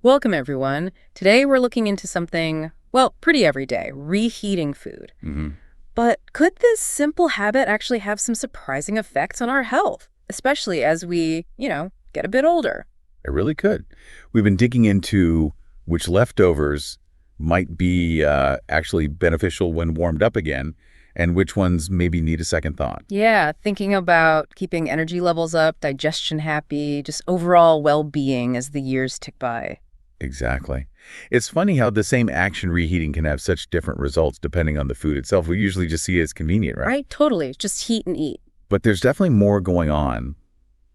Welcome, everyone. Today we're looking into something, well, pretty everyday, reheating food. hmm But could this simple habit actually have some surprising effects on our health, especially as we get a bit older? It really could. We've been digging into which leftovers might be actually beneficial when warmed up again, and which ones maybe need a second thought. Yeah, thinking about keeping energy levels up, digestion happy, just overall well-being as the years tick by. Exactly. It's funny how the same action reheating can have such different results depending on the food itself. We usually just see it as convenient, right? Right? Totally. Just heat and eat. But there's definitely more going on,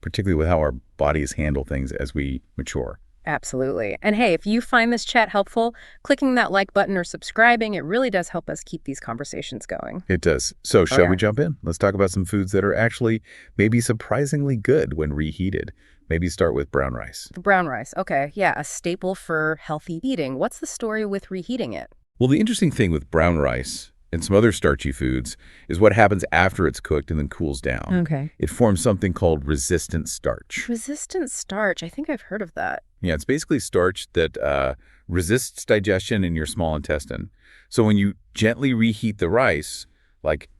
particularly with how our bodies handle things as we mature. Absolutely. And hey, if you find this chat helpful, clicking that like button or subscribing, it really does help us keep these conversations going. It does. So Oh, shall yeah. we jump in? Let's talk about some foods that are actually maybe surprisingly good when reheated. Maybe start with brown rice. The brown rice. Okay. Yeah, a staple for healthy eating. What's the story with reheating it? Well, the interesting thing with brown rice and some other starchy foods is what happens after it's cooked and then cools down. Okay. It forms something called resistant starch. Resistant starch. I think I've heard of that. Yeah, it's basically starch that resists digestion in your small intestine. So when you gently reheat the rice, like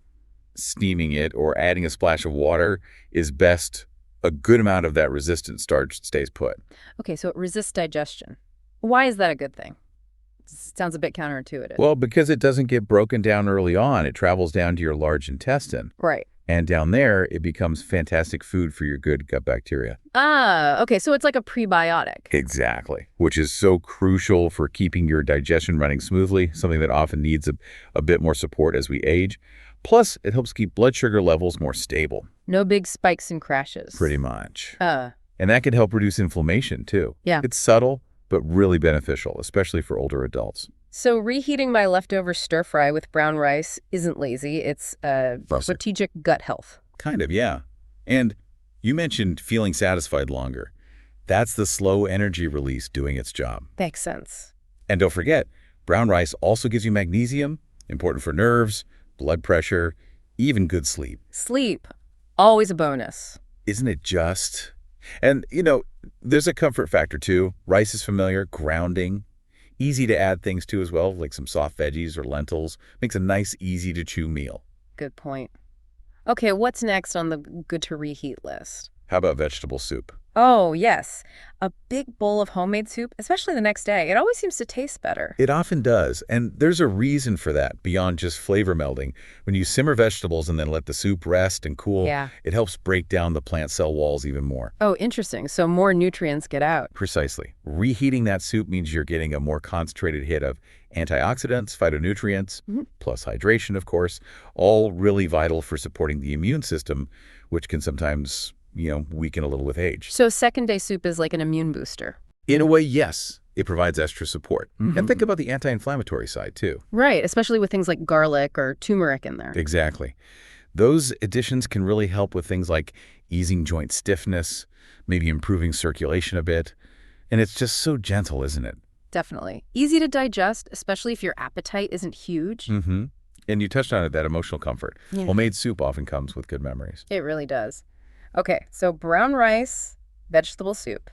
steaming it or adding a splash of water, is best. A good amount of that resistant starch stays put. Okay, so it resists digestion. Why is that a good thing? Sounds a bit counterintuitive. Well, because it doesn't get broken down early on, it travels down to your large intestine. Right. And down there, it becomes fantastic food for your good gut bacteria. Ah, okay, so it's like a prebiotic. Exactly. Which is so crucial for keeping your digestion running smoothly, something that often needs a bit more support as we age. Plus, it helps keep blood sugar levels more stable. No big spikes and crashes. Pretty much. Uh, And that can help reduce inflammation, too. yeah. It's subtle, but really beneficial, especially for older adults. So reheating my leftover stir fry with brown rice isn't lazy. It's Plus, strategic gut health. kind of, yeah. And you mentioned feeling satisfied longer. That's the slow energy release doing its job. Makes sense. And don't forget, brown rice also gives you magnesium, important for nerves, blood pressure, even good sleep. Sleep, always a bonus. Isn't it just? And, there's a comfort factor too. Rice is familiar, grounding, easy to add things to as well, like some soft veggies or lentils. Makes a nice, easy to chew meal. Good point. Okay, what's next on the good to reheat list? How about vegetable soup? Oh, yes. A big bowl of homemade soup, especially the next day. It always seems to taste better. It often does, and there's a reason for that beyond just flavor melding. When you simmer vegetables and then let the soup rest and cool, Yeah. it helps break down the plant cell walls even more. Oh, interesting. So more nutrients get out. Precisely. Reheating that soup means you're getting a more concentrated hit of antioxidants, phytonutrients, Mhm. plus hydration, of course, all really vital for supporting the immune system, which can sometimes, weaken a little with age. So second day soup is like an immune booster. In a way, yes, it provides extra support. Mhm. And think about the anti-inflammatory side, too. Right, especially with things like garlic or turmeric in there. Exactly. Those additions can really help with things like easing joint stiffness, maybe improving circulation a bit. And it's just so gentle, isn't it? Definitely. Easy to digest, especially if your appetite isn't huge. Mm-hmm. And you touched on it, that emotional comfort. Yeah. Homemade soup often comes with good memories. It really does. Okay, so brown rice, vegetable soup.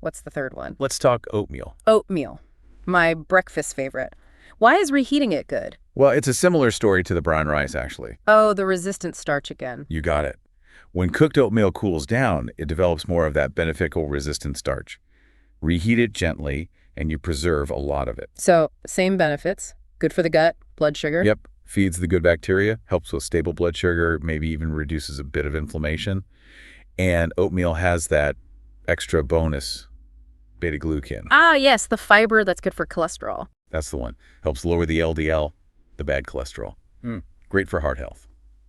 What's the third one? Let's talk oatmeal. Oatmeal, my breakfast favorite. Why is reheating it good? Well, it's a similar story to the brown rice, actually. Oh, the resistant starch again. You got it. When cooked oatmeal cools down, it develops more of that beneficial resistant starch. Reheat it gently, and you preserve a lot of it. So, same benefits. Good for the gut, blood sugar. Yep. Feeds the good bacteria, helps with stable blood sugar, maybe even reduces a bit of inflammation. And oatmeal has that extra bonus, beta-glucan. Ah, yes, the fiber that's good for cholesterol. That's the one. Helps lower the LDL, the bad cholesterol. Great for heart health.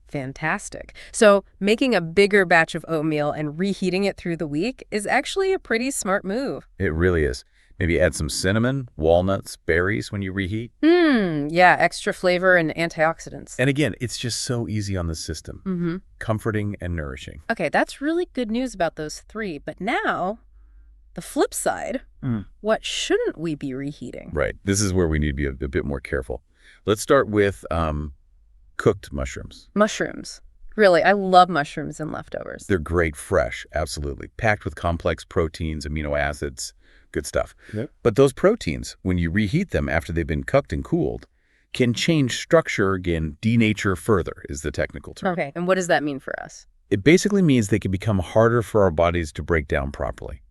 Fantastic. So, making a bigger batch of oatmeal and reheating it through the week is actually a pretty smart move. It really is. Maybe add some cinnamon, walnuts, berries when you reheat. Yeah, extra flavor and antioxidants. And again, it's just so easy on the system. Comforting and nourishing. Okay, that's really good news about those three. But now, the flip side, what shouldn't we be reheating? Right. This is where we need to be a bit more careful. Let's start with cooked mushrooms. Mushrooms. Really, I love mushrooms and leftovers. They're great fresh, absolutely. Packed with complex proteins, amino acids, Good stuff. Yep. But those proteins, when you reheat them after they've been cooked and cooled, can change structure again, denature further is the technical term. Okay, and what does that mean for us? It basically means they can become harder for our bodies to break down properly.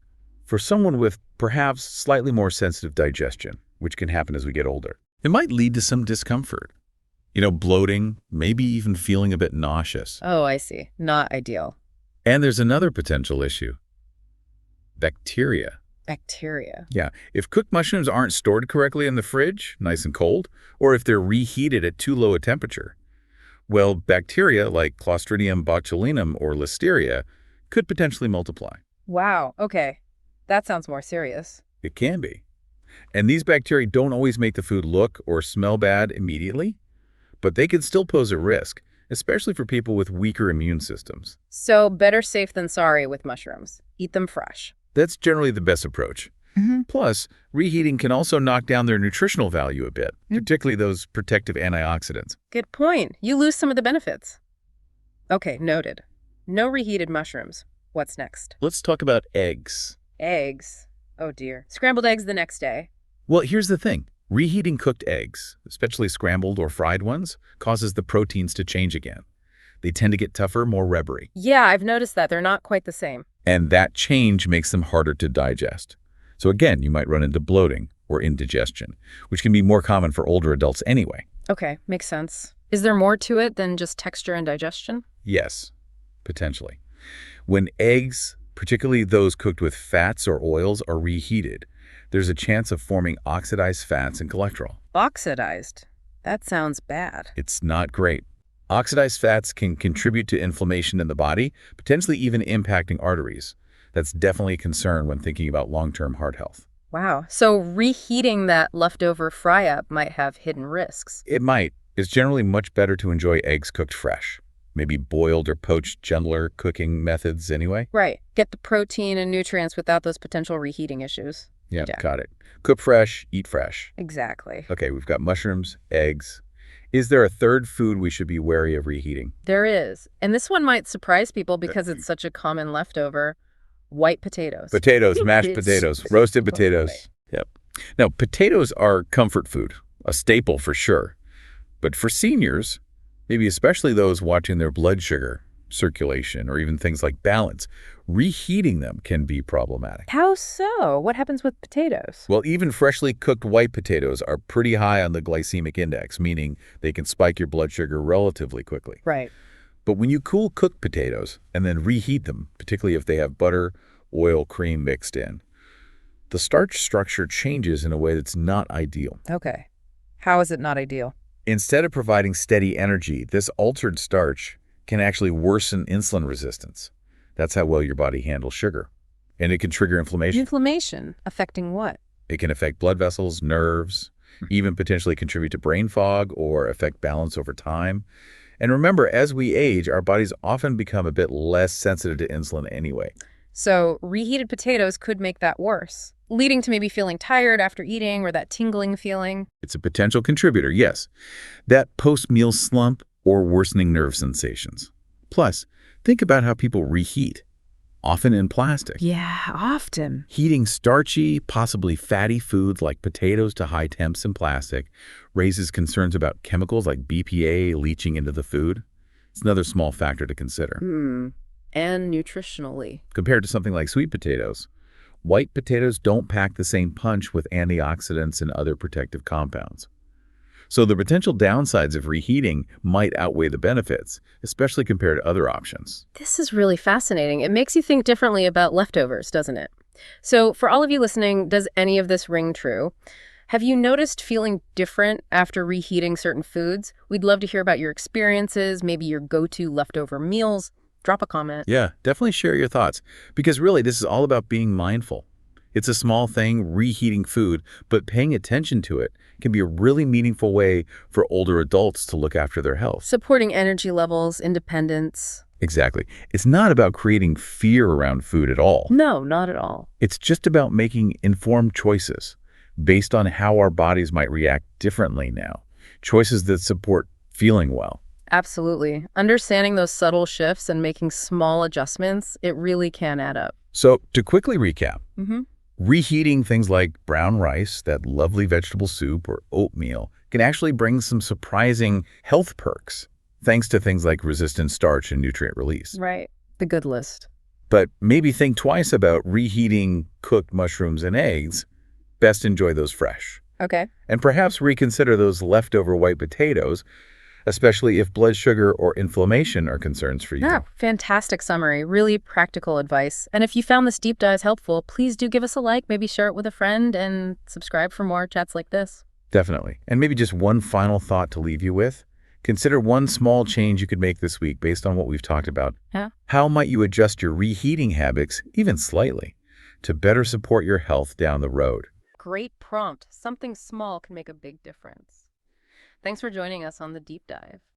For someone with perhaps slightly more sensitive digestion, which can happen as we get older, it might lead to some discomfort. Bloating, maybe even feeling a bit nauseous. Oh, I see. Not ideal. And there's another potential issue. Bacteria. Bacteria. Yeah, if cooked mushrooms aren't stored correctly in the fridge, nice and cold, or if they're reheated at too low a temperature, well, bacteria like Clostridium botulinum or Listeria could potentially multiply. Wow, okay. That sounds more serious. It can be. And these bacteria don't always make the food look or smell bad immediately, but they can still pose a risk, especially for people with weaker immune systems. So better safe than sorry with mushrooms. Eat them fresh. That's generally the best approach. Plus, reheating can also knock down their nutritional value a bit, particularly those protective antioxidants. Good point. You lose some of the benefits. Okay, noted. No reheated mushrooms. What's next? Let's talk about eggs. Eggs. Oh dear. Scrambled eggs the next day. Well, here's the thing. Reheating cooked eggs, especially scrambled or fried ones, causes the proteins to change again. They tend to get tougher, more rubbery. Yeah, I've noticed that. They're not quite the same. And that change makes them harder to digest. So again, you might run into bloating or indigestion, which can be more common for older adults anyway. Okay, makes sense. Is there more to it than just texture and digestion? Yes, potentially. When eggs, particularly those cooked with fats or oils, are reheated, there's a chance of forming oxidized fats and cholesterol. Oxidized. That sounds bad. It's not great. Oxidized fats can contribute to inflammation in the body, potentially even impacting arteries. That's definitely a concern when thinking about long-term heart health. Wow. So reheating that leftover fry-up might have hidden risks. It might. It's generally much better to enjoy eggs cooked fresh. Maybe boiled or poached, gentler cooking methods anyway. Right. Get the protein and nutrients without those potential reheating issues. Yeah, got it. Cook fresh, eat fresh. Exactly. Okay, we've got mushrooms, eggs. Is there a third food we should be wary of reheating? There is. And this one might surprise people because it's such a common leftover. White potatoes. Potatoes, mashed potatoes, roasted potatoes. Yep. Now, potatoes are comfort food, a staple for sure. But for seniors, maybe especially those watching their blood sugar, circulation, or even things like balance, reheating them can be problematic. How so? What happens with potatoes? Well, even freshly cooked white potatoes are pretty high on the glycemic index, meaning they can spike your blood sugar relatively quickly. Right. But when you cool cooked potatoes and then reheat them, particularly if they have butter, oil, cream mixed in, the starch structure changes in a way that's not ideal. Okay. How is it not ideal? Instead of providing steady energy, this altered starch can actually worsen insulin resistance. That's how well your body handles sugar. And it can trigger inflammation. Inflammation affecting what? It can affect blood vessels, nerves, even potentially contribute to brain fog or affect balance over time. And remember, as we age, our bodies often become a bit less sensitive to insulin anyway. So reheated potatoes could make that worse, leading to maybe feeling tired after eating or that tingling feeling. It's a potential contributor, yes. That post-meal slump or worsening nerve sensations. Plus, think about how people reheat, often in plastic. Yeah, often. Heating starchy, possibly fatty foods like potatoes to high temps in plastic raises concerns about chemicals like BPA leaching into the food. It's another small factor to consider. And nutritionally. Compared to something like sweet potatoes, white potatoes don't pack the same punch with antioxidants and other protective compounds. So the potential downsides of reheating might outweigh the benefits, especially compared to other options. This is really fascinating. It makes you think differently about leftovers, doesn't it? So for all of you listening, does any of this ring true? Have you noticed feeling different after reheating certain foods? We'd love to hear about your experiences, maybe your go-to leftover meals. Drop a comment. Yeah, definitely share your thoughts, because really this is all about being mindful. It's a small thing, reheating food, but paying attention to it can be a really meaningful way for older adults to look after their health. Supporting energy levels, independence. Exactly. It's not about creating fear around food at all. No, not at all. It's just about making informed choices based on how our bodies might react differently now. Choices that support feeling well. Absolutely. Understanding those subtle shifts and making small adjustments, it really can add up. So to quickly recap, Reheating things like brown rice, that lovely vegetable soup, or oatmeal can actually bring some surprising health perks, thanks to things like resistant starch and nutrient release. Right. The good list. But maybe think twice about reheating cooked mushrooms and eggs. Best enjoy those fresh. Okay. And perhaps reconsider those leftover white potatoes, especially if blood sugar or inflammation are concerns for you. Yeah, fantastic summary. Really practical advice. And if you found this deep dive helpful, please do give us a like, maybe share it with a friend, and subscribe for more chats like this. Definitely. And maybe just one final thought to leave you with. Consider one small change you could make this week based on what we've talked about. Yeah. How might you adjust your reheating habits, even slightly, to better support your health down the road? Great prompt. Something small can make a big difference. Thanks for joining us on the deep dive.